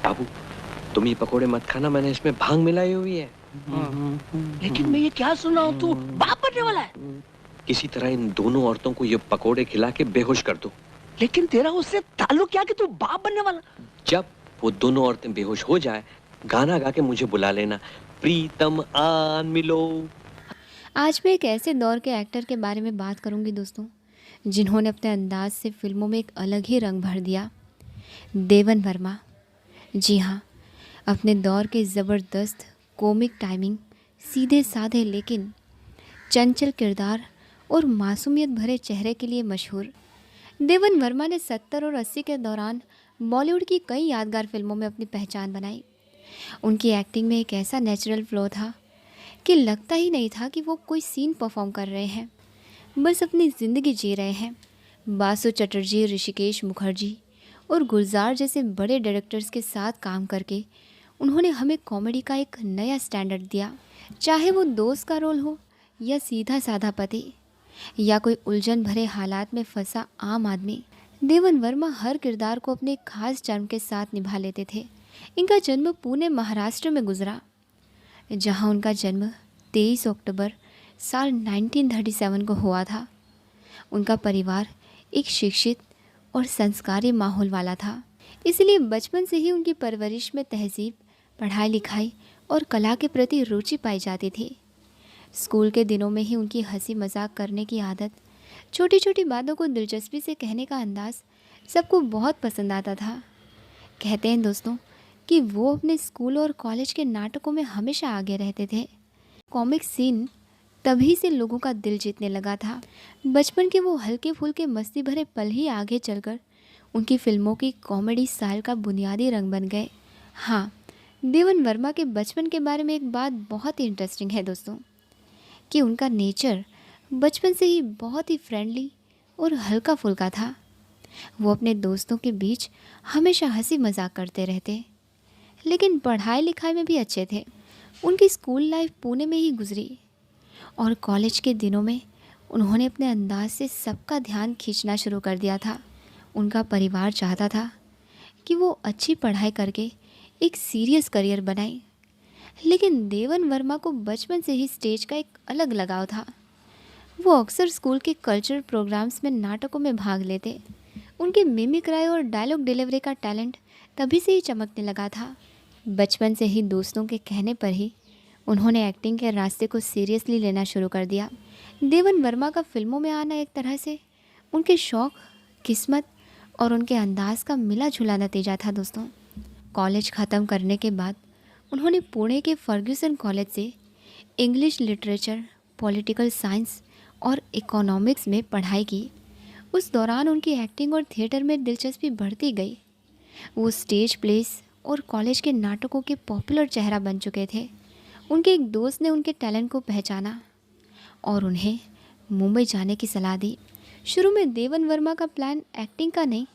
बाबू, तुम ये पकोड़े मत खाना, मैंने इसमें भांग मिलाई हुई है। लेकिन मैं ये क्या सुन रहा हूँ, तू बाप बनने वाला है। किसी तरह इन दोनों औरतों को ये पकोड़े खिला के बेहोश कर दो। लेकिन तेरा उससे ताल्लुक क्या कि तू बाप बनने वाला। जब वो दोनों औरतें बेहोश हो जाए, गाना गा के मुझे बुला लेना, प्रीतम आन मिलो। आज मैं एक ऐसे दौर के एक्टर के बारे में बात करूंगी दोस्तों, जिन्होंने अपने अंदाज से फिल्मों में एक अलग ही रंग भर दिया। देवन वर्मा। जी हाँ, अपने दौर के ज़बरदस्त कॉमिक टाइमिंग, सीधे साधे लेकिन चंचल किरदार और मासूमियत भरे चेहरे के लिए मशहूर देवन वर्मा ने 70 और 80 के दौरान बॉलीवुड की कई यादगार फिल्मों में अपनी पहचान बनाई। उनकी एक्टिंग में एक ऐसा नेचुरल फ्लो था कि लगता ही नहीं था कि वो कोई सीन परफॉर्म कर रहे हैं, बस अपनी ज़िंदगी जी रहे हैं। बासु चटर्जी, ऋषिकेश मुखर्जी और गुलजार जैसे बड़े डायरेक्टर्स के साथ काम करके उन्होंने हमें कॉमेडी का एक नया स्टैंडर्ड दिया। चाहे वो दोस्त का रोल हो या सीधा साधा पति या कोई उलझन भरे हालात में फंसा आम आदमी, देवन वर्मा हर किरदार को अपने खास चार्म के साथ निभा लेते थे। इनका जन्म पुणे महाराष्ट्र में गुजरा, जहां उनका जन्म 23 अक्टूबर साल 1937 को हुआ था। उनका परिवार एक शिक्षित और संस्कारी माहौल वाला था, इसलिए बचपन से ही उनकी परवरिश में तहजीब, पढ़ाई लिखाई और कला के प्रति रुचि पाई जाती थी। स्कूल के दिनों में ही उनकी हंसी मजाक करने की आदत, छोटी छोटी बातों को दिलचस्पी से कहने का अंदाज सबको बहुत पसंद आता था। कहते हैं दोस्तों कि वो अपने स्कूल और कॉलेज के नाटकों में हमेशा आगे रहते थे। कॉमिक सीन तभी से लोगों का दिल जीतने लगा था। बचपन के वो हल्के फुल्के मस्ती भरे पल ही आगे चलकर उनकी फिल्मों की कॉमेडी स्टाइल का बुनियादी रंग बन गए। हाँ, देवन वर्मा के बचपन के बारे में एक बात बहुत ही इंटरेस्टिंग है दोस्तों, कि उनका नेचर बचपन से ही बहुत ही फ्रेंडली और हल्का फुल्का था। वो अपने दोस्तों के बीच हमेशा हंसी मजाक करते रहते, लेकिन पढ़ाई लिखाई में भी अच्छे थे। उनकी स्कूल लाइफ पुणे में ही गुजरी और कॉलेज के दिनों में उन्होंने अपने अंदाज से सबका ध्यान खींचना शुरू कर दिया था। उनका परिवार चाहता था कि वो अच्छी पढ़ाई करके एक सीरियस करियर बनाए, लेकिन देवन वर्मा को बचपन से ही स्टेज का एक अलग लगाव था। वो अक्सर स्कूल के कल्चरल प्रोग्राम्स में नाटकों में भाग लेते। उनके मिमिक्री और डायलॉग डिलीवरी का टैलेंट तभी से ही चमकने लगा था। बचपन से ही दोस्तों के कहने पर ही उन्होंने एक्टिंग के रास्ते को सीरियसली लेना शुरू कर दिया। देवन वर्मा का फिल्मों में आना एक तरह से उनके शौक़, किस्मत और उनके अंदाज का मिला जुला नतीजा था दोस्तों। कॉलेज ख़त्म करने के बाद उन्होंने पुणे के फर्ग्यूसन कॉलेज से इंग्लिश लिटरेचर, पॉलिटिकल साइंस और इकोनॉमिक्स में पढ़ाई की। उस दौरान उनकी एक्टिंग और थिएटर में दिलचस्पी बढ़ती गई। वो स्टेज प्लेस और कॉलेज के नाटकों के पॉपुलर चेहरा बन चुके थे। उनके एक दोस्त ने उनके टैलेंट को पहचाना और उन्हें मुंबई जाने की सलाह दी। शुरू में देवन वर्मा का प्लान एक्टिंग का नहीं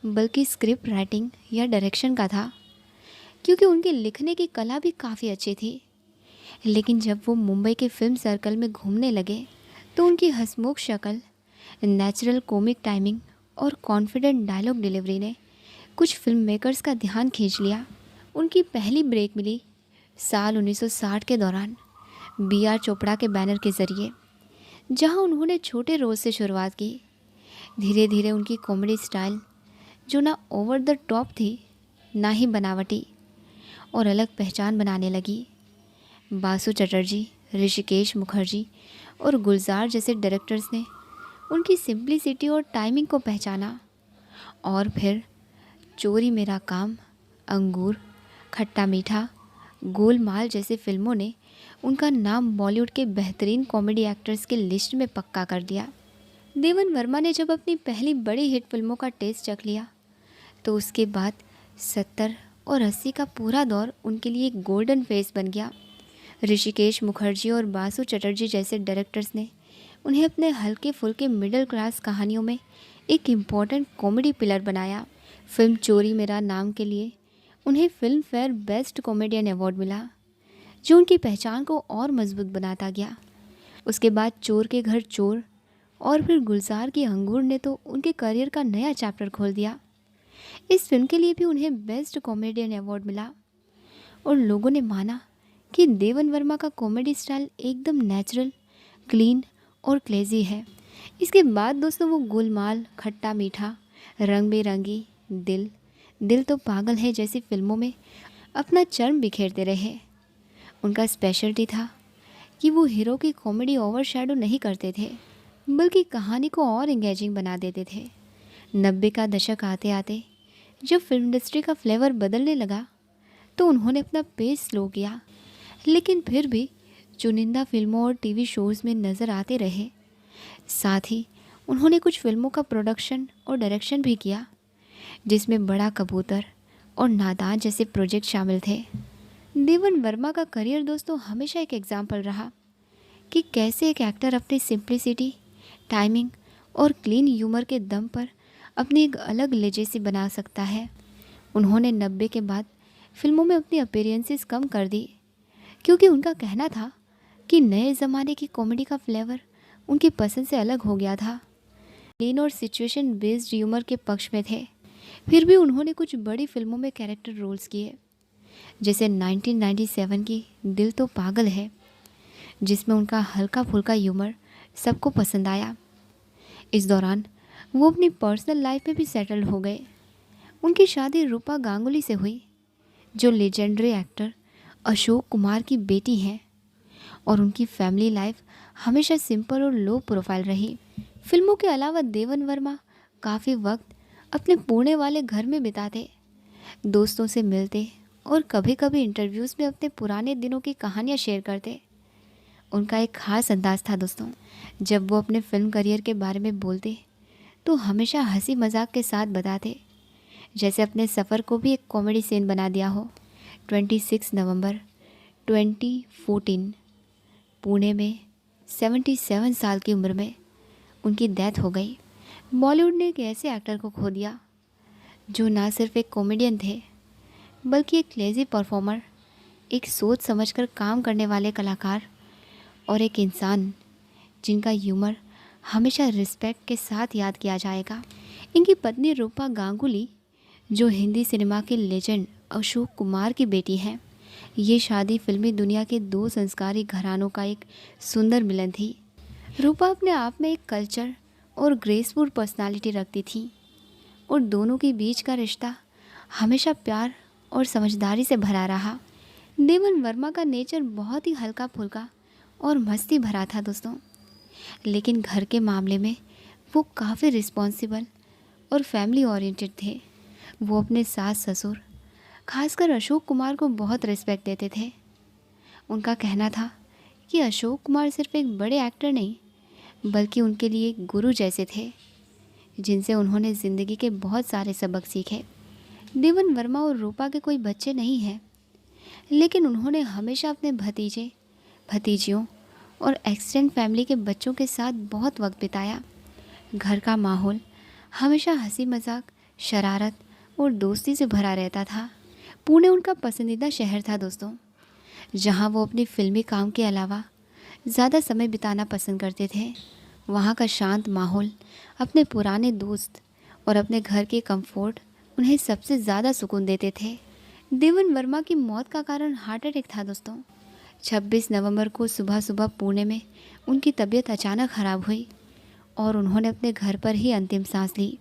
बल्कि स्क्रिप्ट राइटिंग या डायरेक्शन का था, क्योंकि उनके लिखने की कला भी काफ़ी अच्छी थी। लेकिन जब वो मुंबई के फिल्म सर्कल में घूमने लगे तो उनकी हंसमुख शक्ल, नेचुरल कॉमिक टाइमिंग और कॉन्फिडेंट डायलॉग डिलीवरी ने कुछ फिल्म मेकर्स का ध्यान खींच लिया। उनकी पहली ब्रेक मिली साल 1960 के दौरान B.R. चोपड़ा के बैनर के ज़रिए, जहां उन्होंने छोटे रोल से शुरुआत की। धीरे धीरे उनकी कॉमेडी स्टाइल, जो ना ओवर द टॉप थी ना ही बनावटी, और अलग पहचान बनाने लगी। बासु चटर्जी, ऋषिकेश मुखर्जी और गुलजार जैसे डायरेक्टर्स ने उनकी सिंप्लिसिटी और टाइमिंग को पहचाना, और फिर चोरी मेरा काम, अंगूर, खट्टा मीठा, गोलमाल जैसे फिल्मों ने उनका नाम बॉलीवुड के बेहतरीन कॉमेडी एक्टर्स के लिस्ट में पक्का कर दिया। देवन वर्मा ने जब अपनी पहली बड़ी हिट फिल्मों का टेस्ट चख लिया तो उसके बाद 70 और 80 का पूरा दौर उनके लिए एक गोल्डन फेज बन गया। ऋषिकेश मुखर्जी और बासु चटर्जी जैसे डायरेक्टर्स ने उन्हें अपने हल्के फुल्के मिडिल क्लास कहानियों में एक इम्पॉर्टेंट कॉमेडी पिलर बनाया। फिल्म चोरी मेरा नाम के लिए उन्हें film fair best comedian award मिला, जो उनकी पहचान को और मजबूत बनाता गया। उसके बाद चोर के घर चोर और फिर गुलजार की अंगूर ने तो उनके करियर का नया चैप्टर खोल दिया। इस फिल्म के लिए भी उन्हें बेस्ट कॉमेडियन अवार्ड मिला और लोगों ने माना कि देवन वर्मा का कॉमेडी स्टाइल एकदम नेचुरल, क्लीन और क्लेजी है। इसके बाद दोस्तों वो गुलमाल, खट्टा मीठा, रंग बिरंगी, दिल, दिल तो पागल है जैसी फिल्मों में अपना चर्म बिखेरते रहे। उनका स्पेशलिटी था कि वो हीरो की कॉमेडी ओवर शैडो नहीं करते थे, बल्कि कहानी को और एंगेजिंग बना देते थे। 90 का दशक आते आते जब फिल्म इंडस्ट्री का फ्लेवर बदलने लगा तो उन्होंने अपना पेस स्लो किया, लेकिन फिर भी चुनिंदा फिल्मों और टीवी शोज़ में नज़र आते रहे। साथ ही उन्होंने कुछ फिल्मों का प्रोडक्शन और डायरेक्शन भी किया, जिसमें बड़ा कबूतर और नादान जैसे प्रोजेक्ट शामिल थे। देवन वर्मा का करियर दोस्तों हमेशा एक एग्जाम्पल रहा कि कैसे एक एक्टर अपनी सिंप्लिसिटी, टाइमिंग और क्लीन ह्यूमर के दम पर अपनी एक अलग लेजेसी बना सकता है। उन्होंने 90 के बाद फिल्मों में अपनी अपीयरेंसेस कम कर दी, क्योंकि उनका कहना था कि नए ज़माने की कॉमेडी का फ्लेवर उनकी पसंद से अलग हो गया था। क्लीन और सिचुएशन बेस्ड ह्यूमर के पक्ष में थे। फिर भी उन्होंने कुछ बड़ी फिल्मों में कैरेक्टर रोल्स किए, जैसे 1997 की दिल तो पागल है, जिसमें उनका हल्का फुल्का ह्यूमर सबको पसंद आया। इस दौरान वो अपनी पर्सनल लाइफ में भी सेटल्ड हो गए। उनकी शादी रूपा गांगुली से हुई, जो लेजेंडरी एक्टर अशोक कुमार की बेटी हैं, और उनकी फैमिली लाइफ हमेशा सिंपल और लो प्रोफाइल रही। फिल्मों के अलावा देवन वर्मा काफ़ी वक्त अपने पुणे वाले घर में बिताते, दोस्तों से मिलते और कभी कभी इंटरव्यूज़ में अपने पुराने दिनों की कहानियाँ शेयर करते। उनका एक ख़ास अंदाज़ था दोस्तों। जब वो अपने फिल्म करियर के बारे में बोलते तो हमेशा हंसी मजाक के साथ बताते, जैसे अपने सफ़र को भी एक कॉमेडी सीन बना दिया हो। 26 नवंबर 2014 पुणे में 77 साल की उम्र में उनकी डेथ हो गई। बॉलीवुड ने एक ऐसे एक्टर को खो दिया जो ना सिर्फ एक कॉमेडियन थे, बल्कि एक लेज़ी परफॉर्मर, एक सोच समझकर काम करने वाले कलाकार और एक इंसान जिनका ह्यूमर हमेशा रिस्पेक्ट के साथ याद किया जाएगा। इनकी पत्नी रूपा गांगुली, जो हिंदी सिनेमा के लेजेंड अशोक कुमार की बेटी हैं, ये शादी फिल्मी दुनिया के दो संस्कारी घरानों का एक सुंदर मिलन थी। रूपा अपने आप में एक कल्चर और ग्रेसफुल पर्सनालिटी रखती थी, और दोनों के बीच का रिश्ता हमेशा प्यार और समझदारी से भरा रहा। देवन वर्मा का नेचर बहुत ही हल्का फुल्का और मस्ती भरा था दोस्तों, लेकिन घर के मामले में वो काफ़ी रिस्पॉन्सिबल और फैमिली ओरिएंटेड थे। वो अपने सास ससुर, खासकर अशोक कुमार को बहुत रिस्पेक्ट देते थे। उनका कहना था कि अशोक कुमार सिर्फ एक बड़े एक्टर नहीं, बल्कि उनके लिए एक गुरु जैसे थे, जिनसे उन्होंने ज़िंदगी के बहुत सारे सबक सीखे। देवन वर्मा और रूपा के कोई बच्चे नहीं हैं, लेकिन उन्होंने हमेशा अपने भतीजे, भतीजियों और एक्सटेंड फैमिली के बच्चों के साथ बहुत वक्त बिताया। घर का माहौल हमेशा हंसी मजाक, शरारत और दोस्ती से भरा रहता था। पुणे उनका पसंदीदा शहर था दोस्तों, जहां वो अपनी फिल्मी काम के अलावा ज़्यादा समय बिताना पसंद करते थे। वहां का शांत माहौल, अपने पुराने दोस्त और अपने घर के कंफर्ट उन्हें सबसे ज़्यादा सुकून देते थे। देवन वर्मा की मौत का कारण हार्ट अटैक था दोस्तों। 26 नवंबर को सुबह सुबह पुणे में उनकी तबीयत अचानक ख़राब हुई और उन्होंने अपने घर पर ही अंतिम सांस ली।